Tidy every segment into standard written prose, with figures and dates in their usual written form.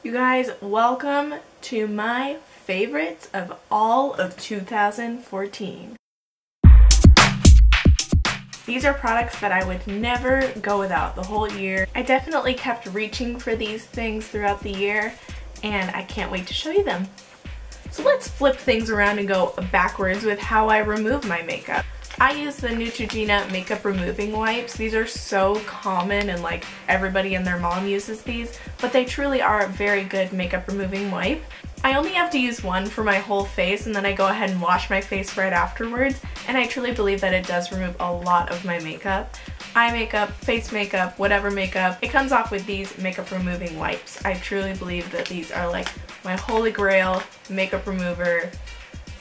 You guys, welcome to my favorites of all of 2014. These are products that I would never go without the whole year. I definitely kept reaching for these things throughout the year, and I can't wait to show you them. So let's flip things around and go backwards with how I remove my makeup. I use the Neutrogena makeup removing wipes. These are so common and like everybody and their mom uses these, but they truly are a very good makeup removing wipe. I only have to use one for my whole face, and then I go ahead and wash my face right afterwards, and I truly believe that it does remove a lot of my makeup. Eye makeup, face makeup, whatever makeup, it comes off with these makeup removing wipes. I truly believe that these are like my holy grail makeup remover.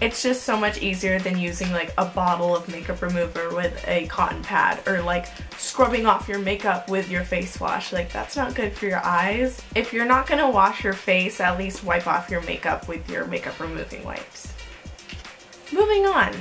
It's just so much easier than using like a bottle of makeup remover with a cotton pad, or like scrubbing off your makeup with your face wash. Like, that's not good for your eyes. If you're not gonna wash your face, at least wipe off your makeup with your makeup removing wipes. Moving on.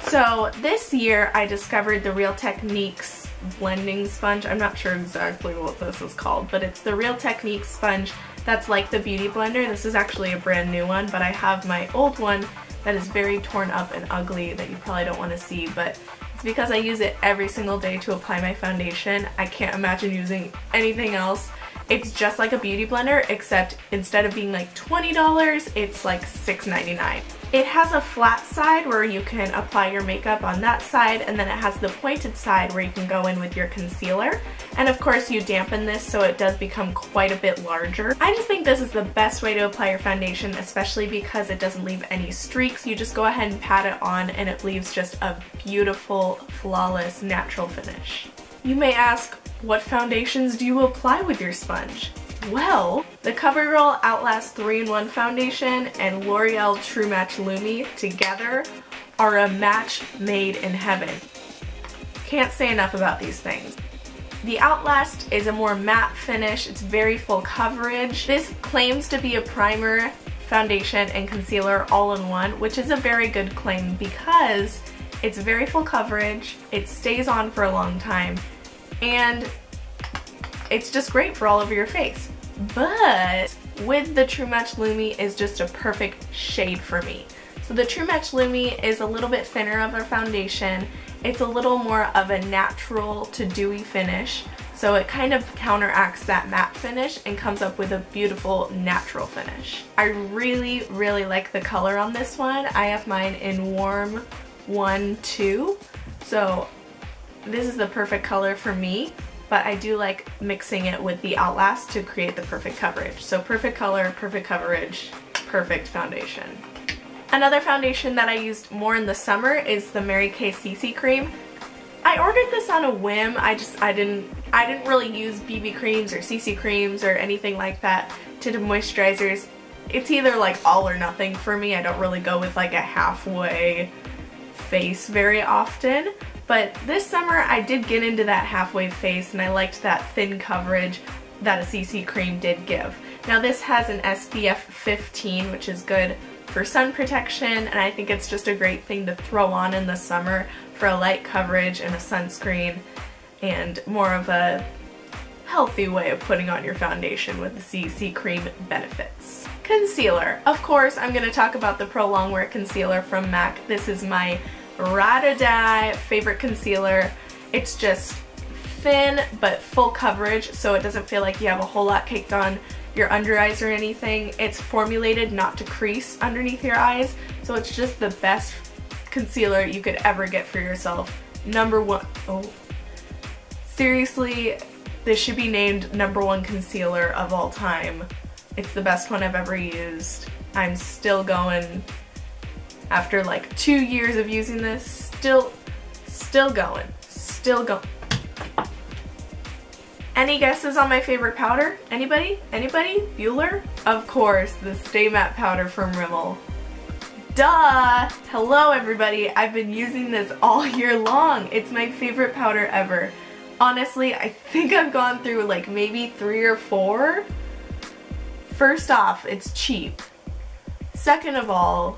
So this year I discovered the Real Techniques blending sponge. I'm not sure exactly what this is called, but it's the Real Techniques sponge that's like the beauty blender. This is actually a brand new one, but I have my old one that is very torn up and ugly that you probably don't want to see, but it's because I use it every single day to apply my foundation. I can't imagine using anything else. It's just like a beauty blender, except instead of being like $20, it's like $6.99. It has a flat side where you can apply your makeup on that side, and then it has the pointed side where you can go in with your concealer. And of course you dampen this so it does become quite a bit larger. I just think this is the best way to apply your foundation, especially because it doesn't leave any streaks. You just go ahead and pat it on and it leaves just a beautiful, flawless, natural finish. You may ask, what foundations do you apply with your sponge? Well, the Covergirl Outlast 3-in-1 foundation and L'Oreal True Match Lumi together are a match made in heaven. Can't say enough about these things. The Outlast is a more matte finish, it's very full coverage. This claims to be a primer, foundation, and concealer all in one, which is a very good claim because it's very full coverage, it stays on for a long time, and it's just great for all over your face. But with the True Match Lumi is just a perfect shade for me. So the True Match Lumi is a little bit thinner of a foundation. It's a little more of a natural to dewy finish. So it kind of counteracts that matte finish and comes up with a beautiful natural finish. I really, really like the color on this one. I have mine in warm 1-2. So this is the perfect color for me. But I do like mixing it with the Outlast to create the perfect coverage. So perfect color, perfect coverage, perfect foundation. Another foundation that I used more in the summer is the Mary Kay CC cream. I ordered this on a whim. I didn't really use BB creams or CC creams or anything like that to do moisturizers. It's either like all or nothing for me. I don't really go with like a halfway face very often. But this summer I did get into that halfway face, and I liked that thin coverage that a CC cream did give. Now this has an SPF 15, which is good for sun protection, and I think it's just a great thing to throw on in the summer for a light coverage and a sunscreen, and more of a healthy way of putting on your foundation with the CC cream benefits. Concealer. Of course, I'm going to talk about the Pro Longwear concealer from MAC. This is my ride or die favorite concealer. It's just thin but full coverage, so it doesn't feel like you have a whole lot caked on your under eyes or anything. It's formulated not to crease underneath your eyes, so it's just the best concealer you could ever get for yourself. Number one. Oh, seriously, this should be named #1 concealer of all time. It's the best one I've ever used. I'm still going. After like 2 years of using this, still going. Any guesses on my favorite powder? Anybody? Anybody? Bueller? Of course, the Stay Matte powder from Rimmel. Duh! Hello everybody, I've been using this all year long. It's my favorite powder ever. Honestly, I think I've gone through like maybe 3 or 4. First off, it's cheap. Second of all,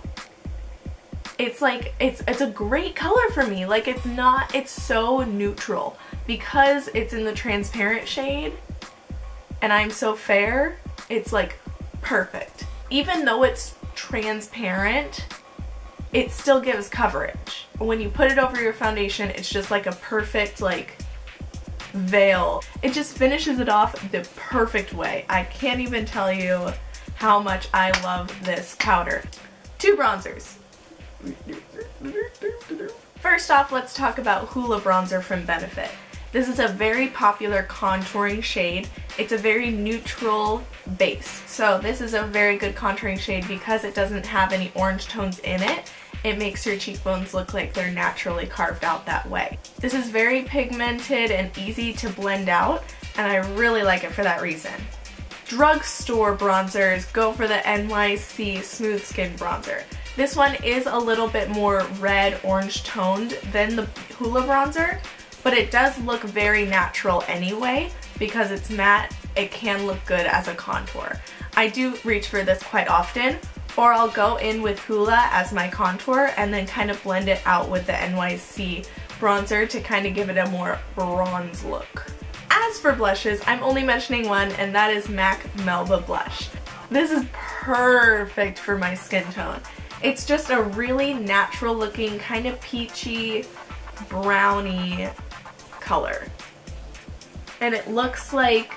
it's like, it's a great color for me. Like, it's so neutral. Because it's in the transparent shade and I'm so fair, it's like perfect. Even though it's transparent, it still gives coverage. When you put it over your foundation, it's just like a perfect like veil. It just finishes it off the perfect way. I can't even tell you how much I love this powder. 2 bronzers. First off, let's talk about Hoola bronzer from Benefit. This is a very popular contouring shade. It's a very neutral base. So this is a very good contouring shade because it doesn't have any orange tones in it. It makes your cheekbones look like they're naturally carved out that way. This is very pigmented and easy to blend out, and I really like it for that reason. Drugstore bronzers go for the NYC Smooth Skin Bronzer. This one is a little bit more red orange toned than the Hoola bronzer, but it does look very natural anyway. Because it's matte, it can look good as a contour. I do reach for this quite often, or I'll go in with Hoola as my contour and then kind of blend it out with the NYC bronzer to kind of give it a more bronze look. As for blushes, I'm only mentioning one, and that is MAC Melba blush. This is perfect for my skin tone. It's just a really natural looking, kind of peachy, browny color. And it looks like,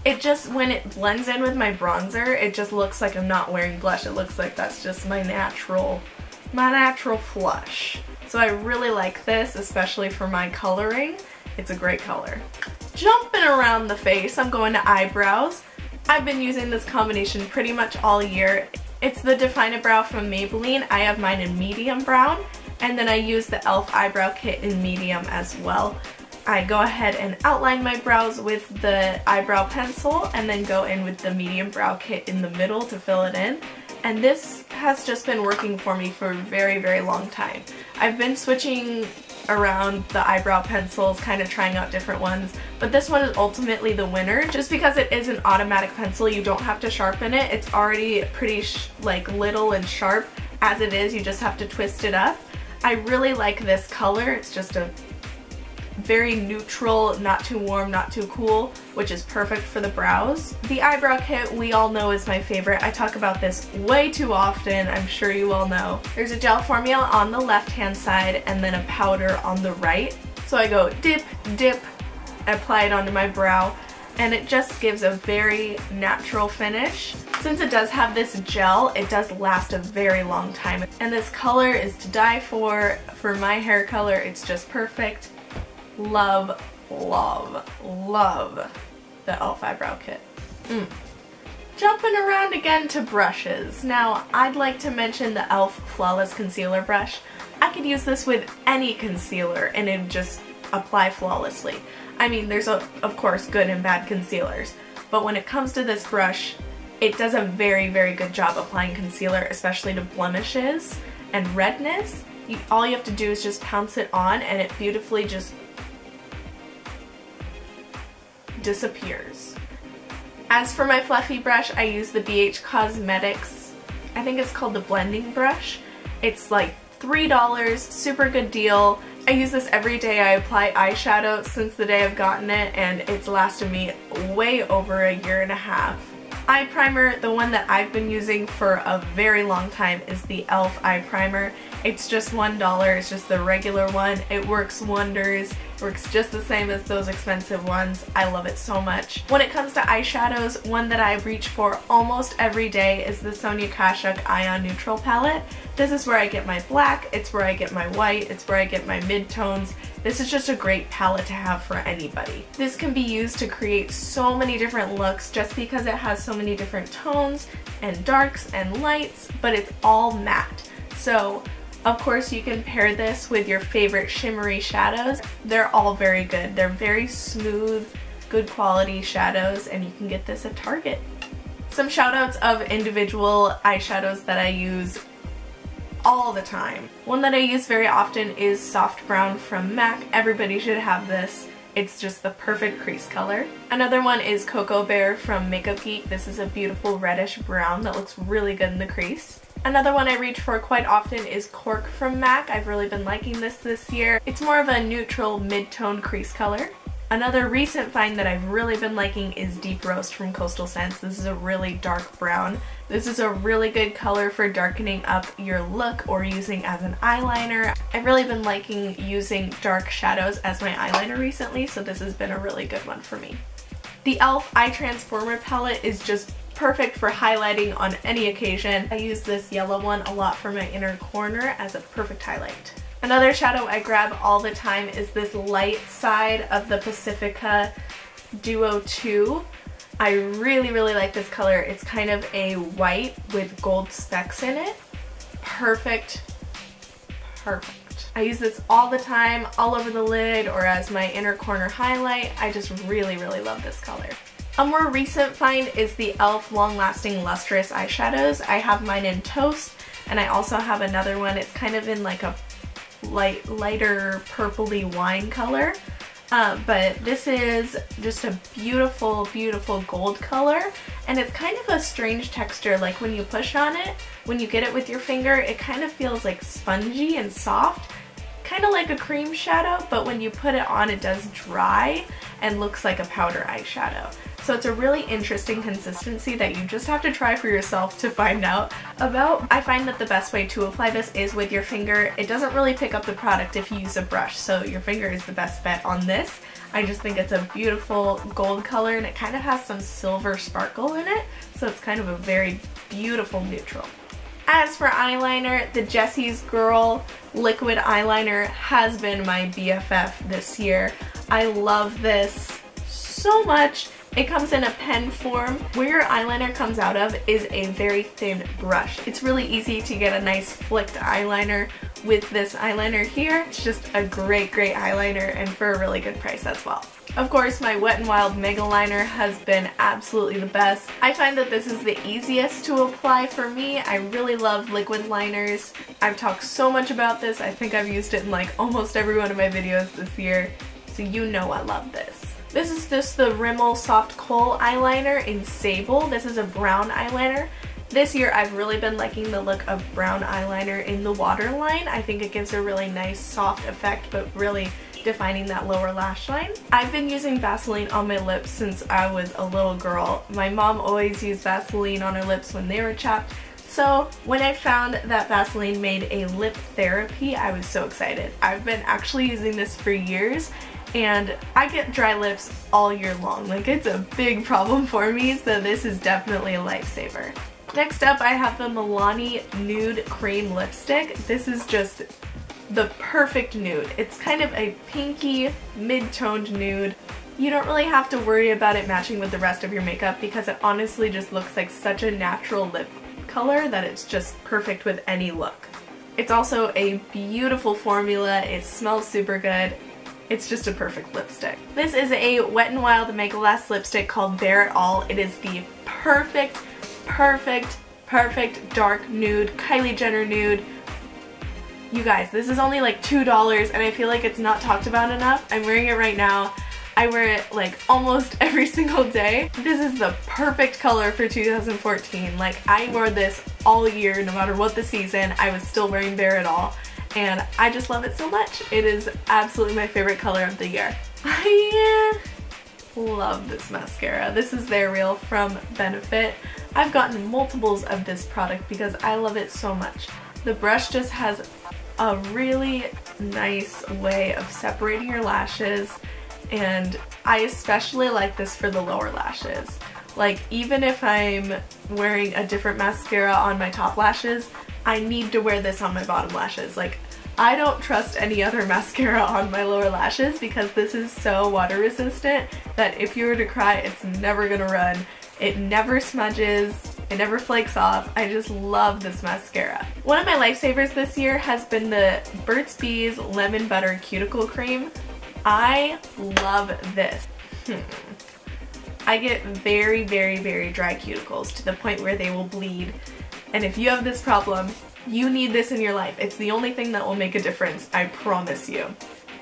it just, when it blends in with my bronzer, it just looks like I'm not wearing blush. It looks like that's just my natural flush. So I really like this, especially for my coloring. It's a great color. Jumping around the face, I'm going to eyebrows. I've been using this combination pretty much all year. It's the Define-a-Brow from Maybelline. I have mine in medium brown, and then I use the e.l.f. eyebrow kit in medium as well. I go ahead and outline my brows with the eyebrow pencil and then go in with the medium brow kit in the middle to fill it in. And this has just been working for me for a very, very long time. I've been switching around the eyebrow pencils, kind of trying out different ones, but this one is ultimately the winner just because it is an automatic pencil. You don't have to sharpen it. It's already pretty like little and sharp as it is. You just have to twist it up. I really like this color. It's just a very neutral, not too warm, not too cool, which is perfect for the brows. The eyebrow kit we all know is my favorite. I talk about this way too often, I'm sure you all know. There's a gel formula on the left hand side and then a powder on the right. So I go dip, dip, apply it onto my brow, and it just gives a very natural finish. Since it does have this gel, it does last a very long time. And this color is to die for. For my hair color, it's just perfect. Love, love, love the e.l.f. eyebrow kit. Jumping around again to brushes. Now, I'd like to mention the e.l.f. Flawless Concealer Brush. I could use this with any concealer and it would just apply flawlessly. I mean, there's of course good and bad concealers, but when it comes to this brush, it does a very, very good job applying concealer, especially to blemishes and redness. All you have to do is just pounce it on and it beautifully just disappears. As for my fluffy brush, I use the BH Cosmetics, I think it's called the blending brush. It's like $3, super good deal. I use this every day. I apply eyeshadow since the day I've gotten it, and it's lasted me way over a year and a half. Eye primer, the one that I've been using for a very long time, is the e.l.f. eye primer. It's just $1, it's just the regular one. It works wonders. It works just the same as those expensive ones. I love it so much. When it comes to eyeshadows, one that I reach for almost every day is the Sonia Kashuk Eye on Neutral palette. This is where I get my black, it's where I get my white, it's where I get my mid-tones. This is just a great palette to have for anybody. This can be used to create so many different looks just because it has so many different tones and darks and lights, but it's all matte. So of course you can pair this with your favorite shimmery shadows. They're all very good. They're very smooth, good quality shadows, and you can get this at Target. Some shout outs of individual eyeshadows that I use all the time. One that I use very often is Soft Brown from MAC. Everybody should have this. It's just the perfect crease color. Another one is Cocoa Bear from Makeup Geek. This is a beautiful reddish brown that looks really good in the crease. Another one I reach for quite often is Cork from MAC. I've really been liking this year. It's more of a neutral mid-tone crease color. Another recent find that I've really been liking is Deep Roast from Coastal Scents. This is a really dark brown. This is a really good color for darkening up your look or using as an eyeliner. I've really been liking using dark shadows as my eyeliner recently, so this has been a really good one for me. The e.l.f. Eye Transformer palette is just perfect for highlighting on any occasion. I use this yellow one a lot for my inner corner as a perfect highlight. Another shadow I grab all the time is this light side of the Pacifica Duo 2. I really like this color. It's kind of a white with gold specks in it. Perfect. I use this all the time, all over the lid or as my inner corner highlight. I just really love this color. A more recent find is the e.l.f. Long Lasting Lustrous eyeshadows. I have mine in Toast, and I also have another one. It's kind of in like a lighter purpley wine color, but this is just a beautiful gold color, and it's kind of a strange texture. Like when you push on it, when you get it with your finger, it kind of feels like spongy and soft, kind of like a cream shadow, but when you put it on, it does dry and looks like a powder eyeshadow. So it's a really interesting consistency that you just have to try for yourself to find out about. I find that the best way to apply this is with your finger. It doesn't really pick up the product if you use a brush, so your finger is the best bet on this. I just think it's a beautiful gold color, and it kind of has some silver sparkle in it, so it's kind of a very beautiful neutral. As for eyeliner, the Jessie's Girl liquid eyeliner has been my BFF this year. I love this so much. It comes in a pen form. Where your eyeliner comes out of is a very thin brush. It's really easy to get a nice flicked eyeliner with this eyeliner here. It's just a great eyeliner, and for a really good price as well. Of course, my Wet n Wild Megaliner has been absolutely the best. I find that this is the easiest to apply for me. I really love liquid liners. I've talked so much about this. I think I've used it in like almost every one of my videos this year, so you know I love this. This is just the Rimmel Soft Kohl Eyeliner in Sable. This is a brown eyeliner. This year I've really been liking the look of brown eyeliner in the waterline. I think it gives a really nice soft effect, but really defining that lower lash line. I've been using Vaseline on my lips since I was a little girl. My mom always used Vaseline on her lips when they were chapped. So when I found that Vaseline made a lip therapy, I was so excited. I've been actually using this for years, and I get dry lips all year long. Like, it's a big problem for me, so this is definitely a lifesaver. Next up, I have the Milani Nude Cream Lipstick. This is just the perfect nude. It's kind of a pinky, mid-toned nude. You don't really have to worry about it matching with the rest of your makeup because it honestly just looks like such a natural lip color that it's just perfect with any look. It's also a beautiful formula. It smells super good. It's just a perfect lipstick. This is a Wet n Wild Mega Lash lipstick called Bare It All. It is the perfect dark nude, Kylie Jenner nude. You guys, this is only like $2 and I feel like it's not talked about enough. I'm wearing it right now. I wear it like almost every single day. This is the perfect color for 2014. Like, I wore this all year, no matter what the season. I was still wearing Bare It All, and I just love it so much. It is absolutely my favorite color of the year. I love this mascara. This is their Real from Benefit. I've gotten multiples of this product because I love it so much. The brush just has a really nice way of separating your lashes, and I especially like this for the lower lashes. Like, even if I'm wearing a different mascara on my top lashes, I need to wear this on my bottom lashes. Like, I don't trust any other mascara on my lower lashes because this is so water resistant that if you were to cry, it's never gonna run. It never smudges, it never flakes off. I just love this mascara. One of my lifesavers this year has been the Burt's Bees Lemon Butter Cuticle Cream. I love this. I get very dry cuticles to the point where they will bleed, and if you have this problem, you need this in your life. It's the only thing that will make a difference, I promise you.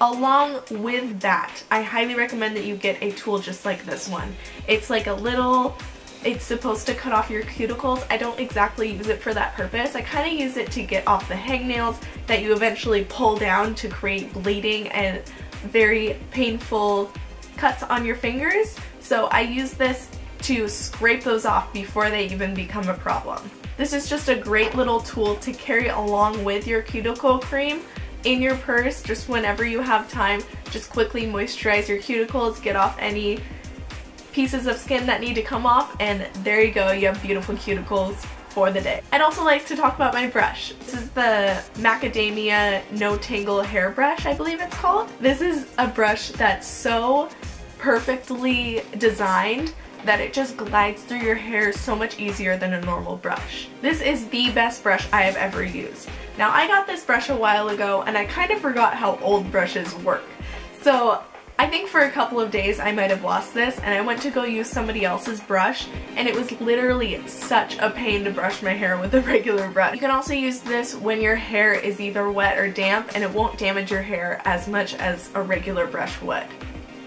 Along with that, I highly recommend that you get a tool just like this one. It's like a little, it's supposed to cut off your cuticles. I don't exactly use it for that purpose. I kind of use it to get off the hangnails that you eventually pull down to create bleeding and very painful cuts on your fingers, so I use this to scrape those off before they even become a problem. This is just a great little tool to carry along with your cuticle cream in your purse just whenever you have time. Just quickly moisturize your cuticles, get off any pieces of skin that need to come off, and there you go, you have beautiful cuticles for the day. I'd also like to talk about my brush. This is the Macadamia No Tangle hairbrush, I believe it's called. This is a brush that's so perfectly designed that it just glides through your hair so much easier than a normal brush. This is the best brush I have ever used. Now, I got this brush a while ago and I kind of forgot how old brushes work. So I think for a couple of days I might have lost this, and I went to go use somebody else's brush, and it was literally such a pain to brush my hair with a regular brush. You can also use this when your hair is either wet or damp, and it won't damage your hair as much as a regular brush would.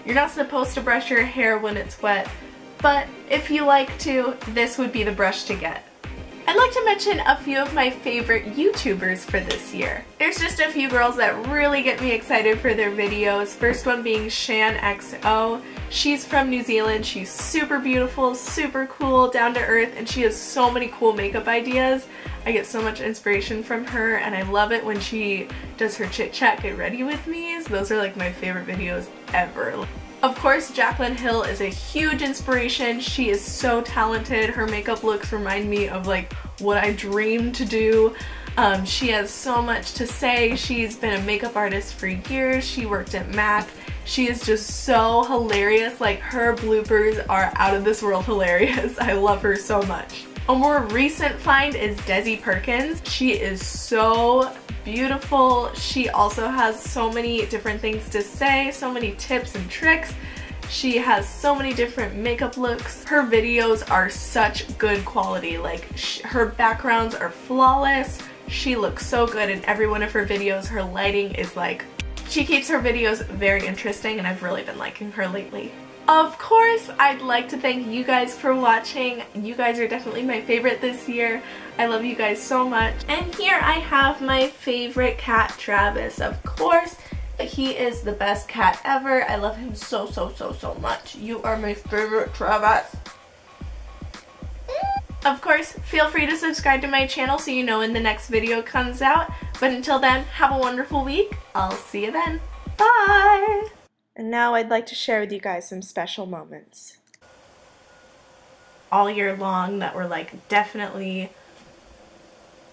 You're not supposed to brush your hair when it's wet, but if you like to, this would be the brush to get. I'd like to mention a few of my favorite YouTubers for this year. There's just a few girls that really get me excited for their videos. First one being SHAAANXO. She's from New Zealand. She's super beautiful, super cool, down to earth, and she has so many cool makeup ideas. I get so much inspiration from her, and I love it when she does her chit chat get ready with me's. Those are like my favorite videos ever. Of course, JACLYN Hill is a huge inspiration. She is so talented. Her makeup looks remind me of like what I dream to do. She has so much to say. She's been a makeup artist for years. She worked at MAC. She is just so hilarious. Like, her bloopers are out of this world hilarious. I love her so much. A more recent find is DESI PERKINS. She is so beautiful. She also has so many different things to say, so many tips and tricks. She has so many different makeup looks. Her videos are such good quality. Like, her backgrounds are flawless. She looks so good in every one of her videos. Her lighting is like, she keeps her videos very interesting, and I've really been liking her lately. Of course, I'd like to thank you guys for watching. You guys are definitely my favorite this year. I love you guys so much. And here I have my favorite cat, Travis. Of course, he is the best cat ever. I love him so, so, so, so much. You are my favorite, Travis. Of course, feel free to subscribe to my channel so you know when the next video comes out. But until then, have a wonderful week. I'll see you then. Bye! And now I'd like to share with you guys some special moments all year long that were like definitely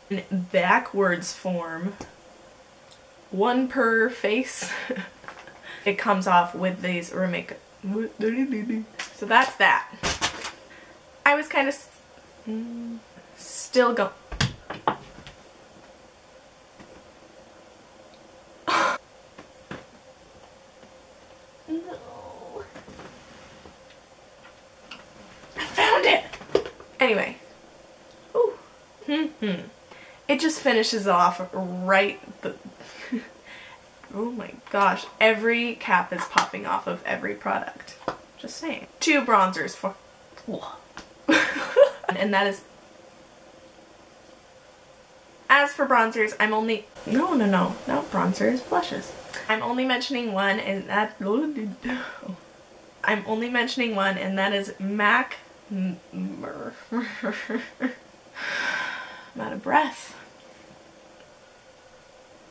in backwards form. One per face. It comes off with these remake. So that's that. I was kind of still going. No. I found it! Anyway. Ooh. It just finishes off right the oh my gosh. Every cap is popping off of every product. Just saying. 2 bronzers for and that is. As for bronzers, I'm only not bronzers, blushes. I'm only mentioning one, and that I'm only mentioning one, and that is MAC. I'm out of breath.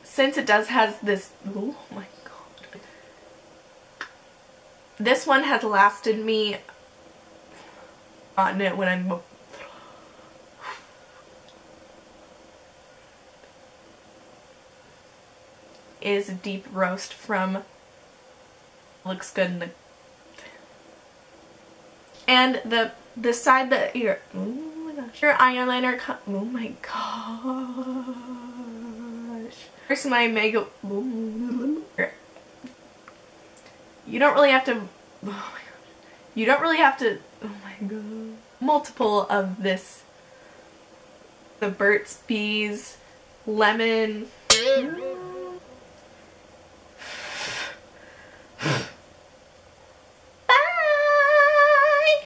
Since it does has this, oh my god. This one has lasted me on it when I'm is Deep Roast from looks good in the and the side that your oh my gosh your eyeliner oh my gosh. Here's my mega you don't really have to oh my gosh you don't really have to oh my god multiple of this the Burt's Bees lemon